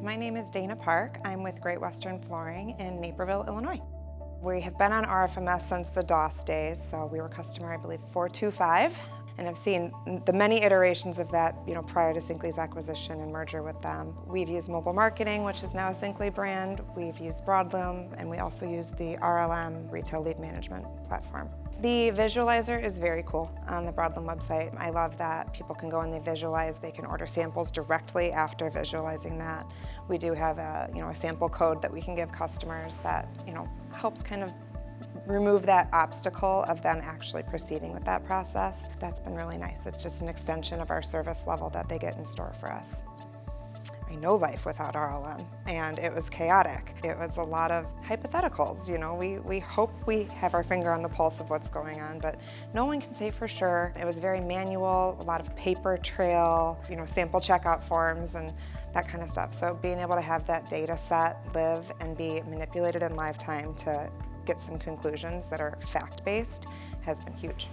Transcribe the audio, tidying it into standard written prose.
My name is Dana Park. I'm with Great Western Flooring in Naperville, Illinois. We have been on RFMS since the DOS days, so we were customer, I believe, 425, and I've seen the many iterations of that, prior to Cyncly's acquisition and merger with them. We've used mobile marketing, which is now a Cyncly brand. We've used Broadlume, and we also use the RLM retail lead management platform. The visualizer is very cool on the Broadlume website. I love that people can go and they visualize. They can order samples directly after visualizing that. We do have a sample code that we can give customers that helps kind of remove that obstacle of them actually proceeding with that process. That's been really nice. It's just an extension of our service level that they get in store for us. I know life without RLM, and it was chaotic. It was a lot of hypotheticals. We hope we have our finger on the pulse of what's going on, but no one can say for sure. It was very manual, a lot of paper trail, sample checkout forms and that kind of stuff. So being able to have that data set live and be manipulated in live time to get some conclusions that are fact-based has been huge.